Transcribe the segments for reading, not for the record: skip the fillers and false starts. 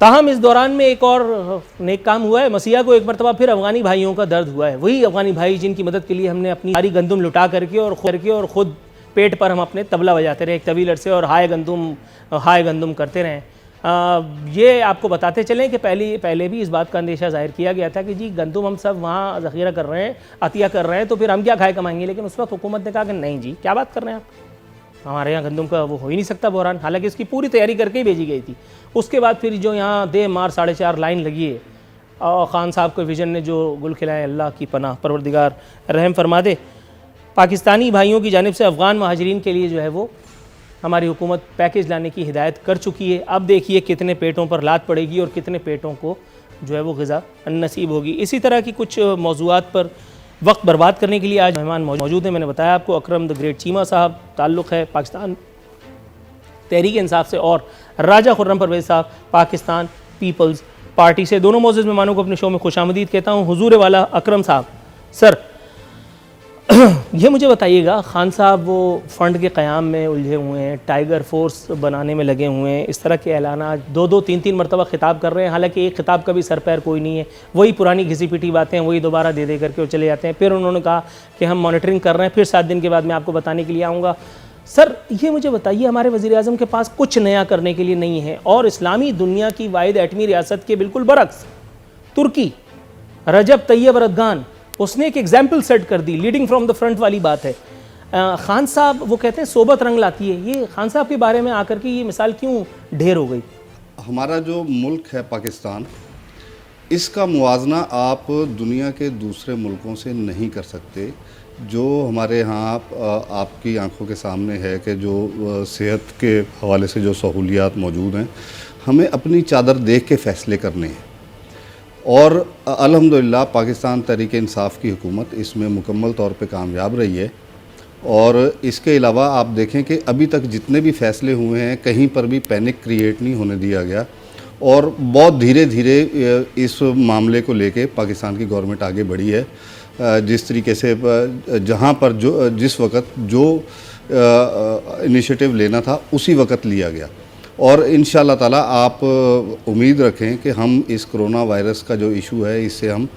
ताहम इस दौरान में एक और नेक काम हुआ है, मसीहा को एक मरतबा फिर अफगानी भाइयों का दर्द हुआ है। वही अफगानी भाई जिनकी मदद के लिए हमने अपनी सारी गंदुम लुटा करके और ख़ुद पेट पर हम अपने तबला बजाते रहे एक तवील अरसे और हाय गंदुम करते रहें। ये आपको बताते चलें कि पहले भी इस बात का अंदेशा ज़ाहिर किया गया था कि जी गंदुम हम सब वहाँ ज़ख़ीरा कर रहे हैं, अतिया कर रहे हैं, तो फिर हम क्या खाए कमाएंगे। लेकिन उस वक्त हुकूमत ने कहा कि नहीं जी, क्या बात कर रहे हैं आप, हमारे यहाँ गंदुम का वो हो ही नहीं सकता बहरान। हालांकि इसकी पूरी तैयारी करके ही भेजी गई थी। उसके बाद फिर जो यहाँ दे मार 4.5 लाइन लगी है और ख़ान साहब के विजन ने जो गुल खिलाए, अल्लाह की पनाह परवरदिगार रहम फरमा दे। पाकिस्तानी भाइयों की जानिब से अफ़गान महाजरीन के लिए जो है वो हमारी हुकूमत पैकेज लाने की हिदायत कर चुकी है। अब देखिए कितने पेटों पर लात पड़ेगी और कितने पेटों को जो है वो ग़िज़ा नसीब होगी। इसी तरह की कुछ मौज़ूआत पर वक्त बर्बाद करने के लिए आज मेहमान मौजूद हैं। मैंने बताया आपको अकरम द ग्रेट चीमा साहब, ताल्लुक़ है पाकिस्तान तहरीक इंसाफ से, और राजा खुर्रम परवेज़ साहब पाकिस्तान पीपल्स पार्टी से। दोनों मौजूद मेहमानों को अपने शो में खुशामदीद कहता हूँ। हुजूर वाला अकरम साहब, सर ये मुझे बताइएगा, खान साहब वो फ़ंड के क़याम में उलझे हुए हैं, टाइगर फोर्स बनाने में लगे हुए हैं, इस तरह के ऐलानात 2-3 मरतबा ख़िताब कर रहे हैं। हालांकि एक ख़िताब का भी सर पैर कोई नहीं है, वही पुरानी घिसी पिटी बातें वही दोबारा दे करके वो चले जाते हैं। फिर उन्होंने कहा कि हम मॉनिटरिंग कर रहे हैं, फिर 7 दिन के बाद मैं आपको बताने के लिए आऊँगा। सर ये मुझे बताइए, हमारे वज़ीर-ए-आज़म के पास कुछ नया करने के लिए नहीं है और इस्लामी दुनिया की वाहिद एटमी रियासत के बिल्कुल बरक्स तुर्की, रजब तैयब एर्दोगान, उसने एक एग्जाम्पल सेट कर दी, लीडिंग फ्रॉम द फ्रंट वाली बात है। खान साहब वो कहते हैं सोबत रंग लाती है, ये खान साहब के बारे में आकर के ये मिसाल क्यों ढेर हो गई? हमारा जो मुल्क है पाकिस्तान, इसका मुवाजना आप दुनिया के दूसरे मुल्कों से नहीं कर सकते। जो हमारे यहाँ आपकी आंखों के सामने है कि जो सेहत के हवाले से जो सहूलियात मौजूद हैं, हमें अपनी चादर देख के फ़ैसले करने हैं। और अल्हम्दुलिल्लाह पाकिस्तान तहरीक इंसाफ की हुकूमत इसमें मुकम्मल तौर पे कामयाब रही है। और इसके अलावा आप देखें कि अभी तक जितने भी फ़ैसले हुए हैं, कहीं पर भी पैनिक क्रिएट नहीं होने दिया गया और बहुत धीरे धीरे इस मामले को लेके पाकिस्तान की गवर्नमेंट आगे बढ़ी है। जिस तरीके से जहाँ पर जिस वक़्त जो इनिशिएटिव लेना था उसी वक़्त लिया गया। और इंशाअल्लाह ताला आप उम्मीद रखें कि हम इस कोरोना वायरस का जो इशू है इससे हम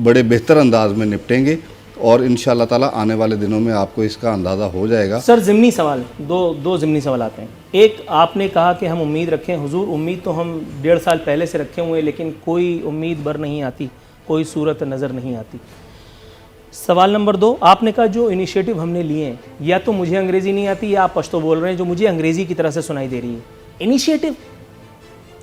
बड़े बेहतर अंदाज में निपटेंगे और इंशाअल्लाह ताला आने वाले दिनों में आपको इसका अंदाज़ा हो जाएगा। सर ज़िमनी सवाल, दो ज़िमनी सवाल आते हैं। एक, आपने कहा कि हम उम्मीद रखें। हुजूर उम्मीद तो हम 1.5 साल पहले से रखे हुए हैं, लेकिन कोई उम्मीद बर नहीं आती, कोई सूरत नज़र नहीं आती। सवाल नंबर 2, आपने कहा जो इनिशिएटिव हमने लिए हैं, या तो मुझे अंग्रेज़ी नहीं आती या आप पश्तो बोल रहे हैं जो मुझे अंग्रेज़ी की तरह से सुनाई दे रही है। इनिशिएटिव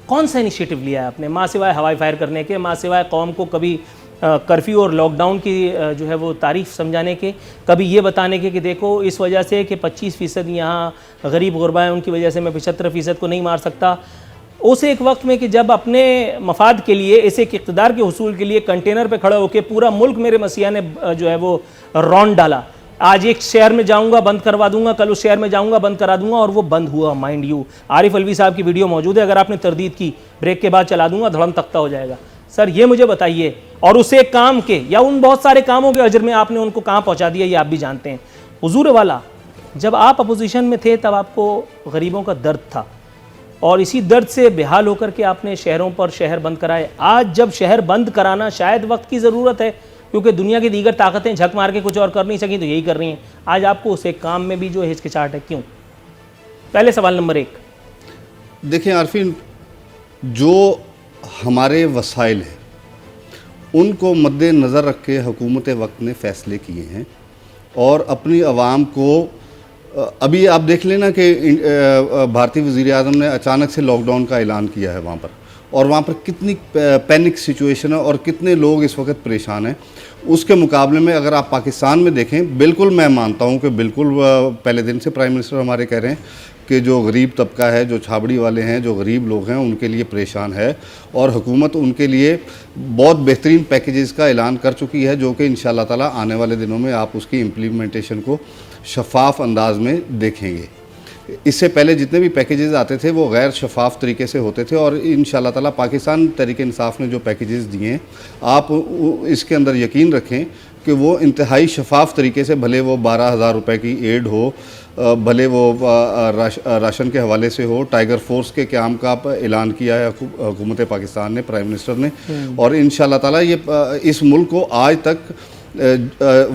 कौन सा इनिशिएटिव लिया है आपने, माँ सिवाय हवाई फायर करने के, माँ सिवाय कौम को कभी कर्फ्यू और लॉकडाउन की जो है वो तारीफ़ समझाने के, कभी ये बताने के कि देखो इस वजह से कि 25% यहाँ गरीब गुरबा है, उनकी वजह से मैं 75% को नहीं मार सकता। उस एक वक्त में कि जब अपने मफाद के लिए, इस एक इक़्तिदार के हुसूल के लिए कंटेनर पे खड़ा होकर पूरा मुल्क मेरे मसीहा ने जो है वो रौंद डाला। आज एक शहर में जाऊंगा बंद करवा दूंगा, कल उस शहर में जाऊंगा बंद करा दूंगा, और वो बंद हुआ। माइंड यू, आरिफ अलवी साहब की वीडियो मौजूद है, अगर आपने तरदीद की ब्रेक के बाद चला दूंगा, धड़म तख्ता हो जाएगा। सर ये मुझे बताइए, और उस एक काम के या उन बहुत सारे कामों के अजर में आपने उनको कहाँ पहुँचा दिया, ये आप भी जानते हैं। हुजूर वाला, जब आप अपोजिशन में थे तब आपको गरीबों का दर्द था और इसी दर्द से बेहाल होकर के आपने शहरों पर शहर बंद कराए। आज जब शहर बंद कराना शायद वक्त की ज़रूरत है, क्योंकि दुनिया की दीगर ताकतें झक मार के कुछ और कर नहीं सकी तो यही कर रही हैं, आज आपको उस एक काम में भी जो हिचकिचाहट है, क्यों? पहले सवाल नंबर 1। देखें आरफीन, जो हमारे वसाइल हैं उनको मद्देनज़र रख के हुकूमत वक्त ने फ़ैसले किए हैं और अपनी आवाम को, अभी आप देख लेना कि भारतीय वज़ीर-ए-आज़म ने अचानक से लॉकडाउन का ऐलान किया है वहाँ पर, और वहाँ पर कितनी पैनिक सिचुएशन है और कितने लोग इस वक्त परेशान हैं। उसके मुकाबले में अगर आप पाकिस्तान में देखें, बिल्कुल मैं मानता हूँ कि बिल्कुल पहले दिन से प्राइम मिनिस्टर हमारे कह रहे हैं कि जो गरीब तबका है, जो छाबड़ी वाले हैं, जो गरीब लोग हैं, उनके लिए परेशान है और हुकूमत उनके लिए बहुत बेहतरीन पैकेजेस का ऐलान कर चुकी है, जो कि इंशाअल्लाह ताला आने वाले दिनों में आप उसकी इम्प्लीमेंटेशन को शफाफ अंदाज में देखेंगे। इससे पहले जितने भी पैकेजेस आते थे वो गैर शफाफ तरीके से होते थे और इंशाअल्लाह ताला पाकिस्तान तहरीक इंसाफ ने जो पैकेजेस दिए हैं, आप इसके अंदर यकीन रखें कि वो इंतहाई शफाफ तरीके से, भले वो 12,000 रुपए की एड हो, भले वो राशन के हवाले से हो, टाइगर फोर्स के क़याम का ऐलान किया है हुकूमत पाकिस्तान ने, प्राइम मिनिस्टर ने, और इंशाअल्लाह ताला ये इस मुल्क को आज तक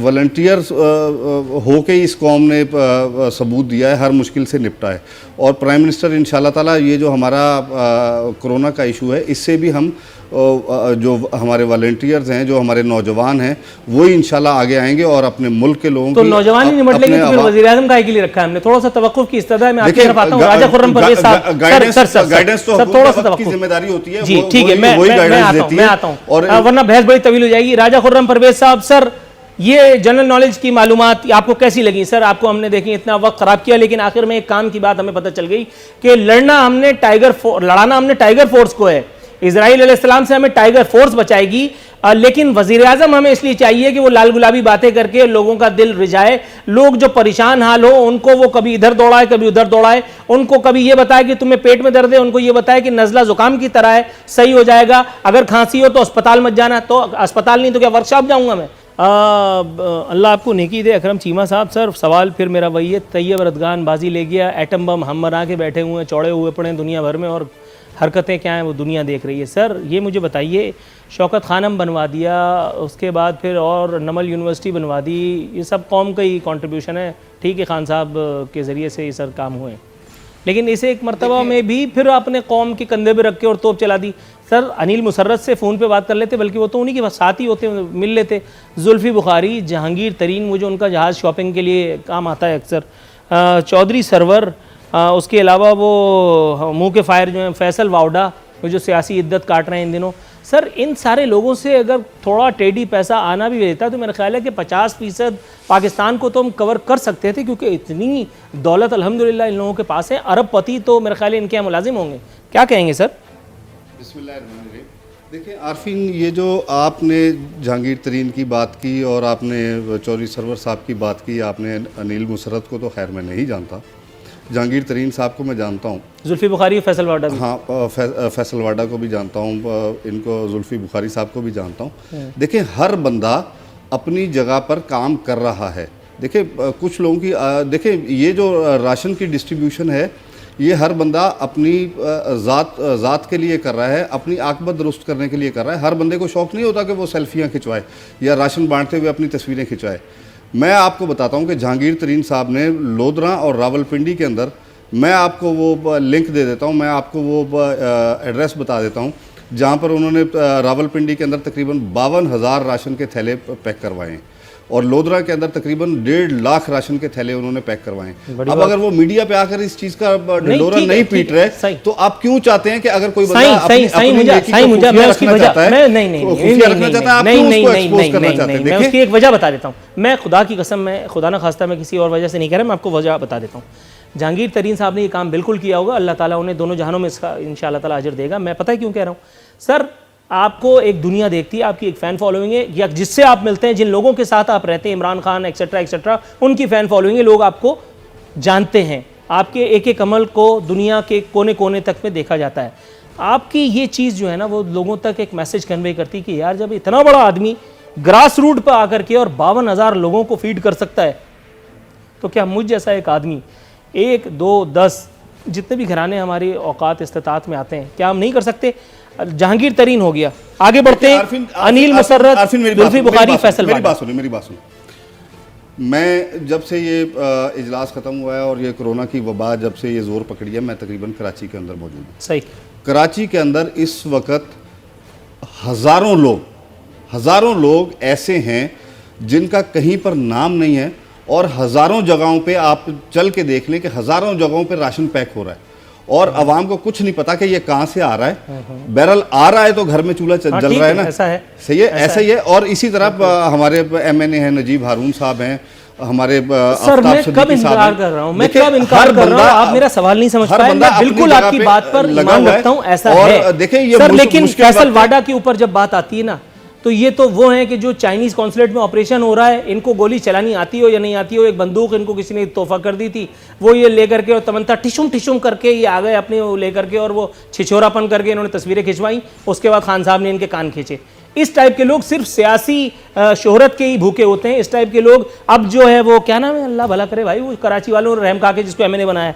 वॉलंटियर्स हो के इस कौम ने सबूत दिया है, हर मुश्किल से निपटा है। और प्राइम मिनिस्टर इंशाअल्लाह ताला ये जो हमारा कोरोना का इशू है, इससे भी हम जो हमारे वॉलंटियर्स हैं, जो हमारे नौजवान हैं, वो इंशाल्लाह आगे आएंगे और अपने मुल्क के लोगों तो नौजवान ही निपट लेंगे, तो फिर वज़ीर आज़म काहे के लिए रखा है हमने? थोड़ा सा तवक्कुफ की इस्तदा में आपकी तरफ आता हूं। राजा खुर्रम परवेज साहब, गाइडेंस तो थोड़ा सा की जिम्मेदारी होती है, जी ठीक है, मैं आता हूं, और वरना बहस बड़ी तवील हो जाएगी। राजा खुर्रम परवेज साहब, सर ये जनरल नॉलेज की मालूमात आपको कैसी लगी? सर आपको हमने देखी इतना वक्त खराब किया, लेकिन आखिर में एक काम की बात हमें पता चल गई कि लड़ाना हमने टाइगर फोर्स को है। इजराइल अलैहिस्सलाम से हमें टाइगर फोर्स बचाएगी, लेकिन वजीर आजम हमें इसलिए चाहिए कि वो लाल गुलाबी बातें करके लोगों का दिल रिझाए। लोग जो परेशान हाल हो उनको वो कभी इधर दौड़ाए कभी उधर दौड़ाए, उनको कभी ये बताए कि तुम्हें पेट में दर्द है, उनको ये बताए कि नज़ला जुकाम की तरह है, सही हो जाएगा। अगर खांसी हो तो अस्पताल मत जाना, तो अस्पताल नहीं तो क्या वर्कशॉप जाऊंगा मैं। अल्लाह आपको नेकी दे। अकरम चीमा साहब, सर सवाल फिर मेरा वही है, तैयब रदगान बाजी ले गया, एटम बम हम बना के बैठे हुए हैं, चौड़े हुए पड़े हैं दुनिया भर में, और हरकतें क्या हैं वो दुनिया देख रही है। सर ये मुझे बताइए, शौकत खानम बनवा दिया, उसके बाद फिर और नमल यूनिवर्सिटी बनवा दी, ये सब कौम का ही कॉन्ट्रीब्यूशन है। ठीक है, खान साहब के ज़रिए से ये सर काम हुए, लेकिन इसे एक मरतबा में भी फिर आपने कौम के कंधे पे रख के और तोप चला दी। सर अनिल मुसर्रत से फ़ोन पे बात कर लेते, बल्कि वो तो उन्हीं के साथ ही होते, मिल लेते। जुल्फ़ी बुखारी, जहांगीर तरीन, मुझे उनका जहाज़ शॉपिंग के लिए काम आता है अक्सर, चौधरी सरवर, उसके अलावा वो मुँह के फायर जो हैं फैसल वाउडा, वो जो सियासी इद्दत काट रहे हैं इन दिनों। सर इन सारे लोगों से अगर थोड़ा टेढ़ी पैसा आना भी देता तो मेरा ख्याल है कि 50% पाकिस्तान को तो हम कवर कर सकते थे, क्योंकि इतनी दौलत अल्हम्दुलिल्लाह इन लोगों के पास है। अरबपति तो मेरा ख्याल है इनके यहाँ मुलाजिम होंगे। क्या कहेंगे सर? बिस्मिल्लाहिर्रहमानिर्रहीम। देखिए आरफीन, ये जो आपने जहांगीर तरीन की बात की और आपने चौधरी सरवर साहब की बात की, आपने अनिल मुसर्रत को तो खैर मैं नहीं जानता, जहांगीर तरीन साहब को मैं जानता हूँ, जुल्फ़ी बुखारी, फैसल वाडा, हाँ फैसल वाडा को भी जानता हूँ, इनको जुल्फ़ी बुखारी साहब को भी जानता हूँ। देखिए हर बंदा अपनी जगह पर काम कर रहा है। देखिए कुछ लोगों की देखिए ये जो राशन की डिस्ट्रीब्यूशन है, ये हर बंदा अपनी ज़ात के लिए कर रहा है, अपनी आकबत दुरुस्त करने के लिए कर रहा है। हर बंदे को शौक़ नहीं होता कि वो सेल्फियाँ खिंचवाए या राशन बांटते हुए अपनी तस्वीरें खिंचवाए। मैं आपको बताता हूं कि जहांगीर तरीन साहब ने लोधरा और रावलपिंडी के अंदर, मैं आपको वो लिंक दे देता हूं, मैं आपको वो एड्रेस बता देता हूं, जहां पर उन्होंने रावलपिंडी के अंदर तकरीबन 52,000 राशन के थैले पैक करवाए हैं, और लोधरा के अंदर तकरीबन 1.5 लाख राशन के थैले उन्होंने पैक करवाए। अब अगर वो मीडिया पे आकर इस चीज़ का ढिंढोरा नहीं पीट रहे, तो आप क्यों चाहते हैं कि अगर कोई बंदा अपनी मैं उसकी एक वजह बता देता हूँ। मैं खुदा की कसम, मैं खुदा ना खास्ता मैं किसी और वजह से नहीं कह रहा, मैं आपको वजह बता देता हूँ। जहांगीर तरीन साहब ने ये काम बिल्कुल किया होगा, अल्लाह ताला उन्हें दोनों जहानों में इसका इंशाअल्लाह ताला अजर देगा। मैं पता है क्यों कह रहा हूँ सर, आपको एक दुनिया देखती है, आपकी एक फ़ैन फॉलोइंग है, या जिससे आप मिलते हैं, जिन लोगों के साथ आप रहते हैं, इमरान खान एक्सेट्रा एक्सेट्रा, उनकी फ़ैन फॉलोइंग है, लोग आपको जानते हैं, आपके एक एक अमल को दुनिया के कोने कोने तक में देखा जाता है। आपकी ये चीज़ जो है ना, वो लोगों तक एक मैसेज कन्वे करती है कि यार जब इतना बड़ा आदमी ग्रास रूट पर आकर के और 52,000 लोगों को फीड कर सकता है, तो क्या मुझ जैसा एक आदमी 1, 2, 10 जितने भी घराने हमारी औकात इस्तिताअत में आते हैं, क्या हम नहीं कर सकते? जहांगीर तरीन हो गया, आगे बढ़ते हैं। अनिल मुसर्रत, जुल्फ़ी बुखारी, फैसल वाडा। मेरी बात सुनो। मैं जब से ये इजलास ख़त्म हुआ है और ये कोरोना की वबा जब से ये ज़ोर पकड़ी है, मैं तकरीबन कराची के अंदर मौजूद हूँ। सही। कराची के अंदर इस वक्त हज़ारों लोग ऐसे हैं जिनका कहीं पर नाम नहीं है, और हज़ारों जगहों पे आप चल के देख लें कि हज़ारों जगहों पे राशन पैक हो रहा है, और आवाम को कुछ नहीं पता कि ये कहाँ से आ रहा है। बैरल आ रहा है तो घर में चूल्हा जल रहा है ना, ऐसा है, सही है, ऐसा ही है। और इसी तरह हमारे MNA हैं, नजीब हारून साहब हैं, हमारे सर मैं कब इनकार कर रहा हूँ, मैं कब इनकार कर रहा हूँ, आप मेरा सवाल नहीं समझ पाए। मैं बिल्कुल आपकी बात पर ईमान रखता हूँ, ऐसा है। देखिए सर लेकिन फैसल वाडा के ऊपर जब बात आती है ना, तो ये तो वो हैं कि जो चाइनीज़ कॉन्सुलेट में ऑपरेशन हो रहा है, इनको गोली चलानी आती हो या नहीं आती हो, एक बंदूक इनको किसी ने तोहफा कर दी थी, वो ये लेकर के और तमन्ता ठिशुम करके ये आ गए अपने वो लेकर के, और वो छिछोरापन करके इन्होंने तस्वीरें खिंचवाई। उसके बाद खान साहब ने इनके कान खींचे। इस टाइप के लोग सिर्फ सियासी शोहरत के ही भूखे होते हैं। इस टाइप के लोग अब जो है वो क्या नाम है, अल्लाह भला करे भाई, वो कराची वालों ने रहम खा के जिसको एमएनए बनाया,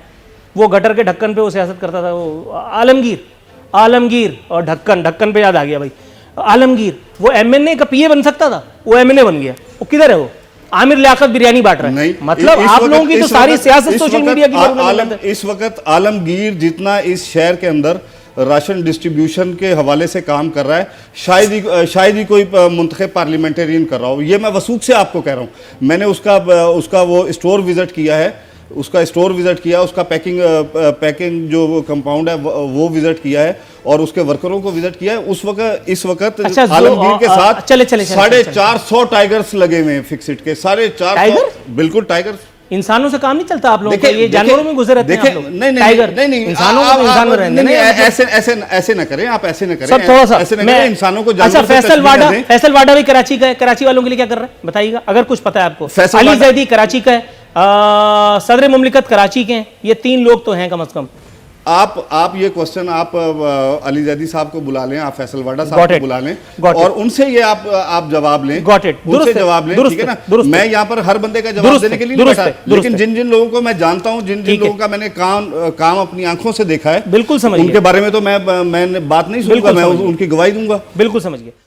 वो गटर के ढक्कन पे वो सियासत करता था, वो आलमगीर और ढक्कन पे याद आ गया भाई, आलमगीर, वो एमएनए का पीए बन सकता था, वो एमएनए बन गया। वो किधर है? वो आमिर लियाकत बिरयानी बांट रहा है। नहीं, मतलब आप लोगों की तो सारी सियासत सोशल मीडिया की। इस वक्त आलमगीर जितना इस शहर के अंदर राशन डिस्ट्रीब्यूशन के हवाले से काम कर रहा है, शायद ही कोई मुंतखब पार्लियामेंटेरियन कर रहा हो। ये मैं वसूख से आपको कह रहा हूँ। मैंने उसका वो स्टोर विजिट किया है, उसका पैकिंग जो कंपाउंड है वो विजिट किया है, और उसके वर्करों को विजिट किया है। इस वक्त आलमगीर के साथ 450 टाइगर्स लगे हुए हैं फिक्सिट के, 450 बिल्कुल टाइगर्स। इंसानों से काम नहीं चलता आप लोगों का, ये जानवरों में गुजर रहते हैं आप लोग। नहीं, इंसानों को इंसान में रहने नहीं, ऐसे ना करें आप, ऐसे ना करें, सब थोड़ा सा ऐसे ना करें, इंसानों को। अच्छा, फैसल वाडा भी कराची का है, कराची वालों के लिए क्या कर रहा है बताइएगा, अगर कुछ पता है आपको। अली जैदी कराची का है, सदर मुमलिकत कराची के हैं, ये 3 लोग तो हैं कम से कम। आप ये क्वेश्चन आप अली जैदी साहब को बुला लें, आप फैसल वाडा साहब को बुला लें, और उनसे ये आप जवाब लें, उनसे जवाब लें, ठीक है ना। मैं यहाँ पर हर बंदे का जवाब देने के लिए नहीं बैठा, लेकिन जिन लोगों को मैं जानता हूँ, जिन लोगों का मैंने काम अपनी आंखों से देखा है, बिल्कुल समझ, उनके बारे में तो मैं बात नहीं सुनूंगा, मैं उनकी गवाही दूंगा। बिल्कुल समझ गया।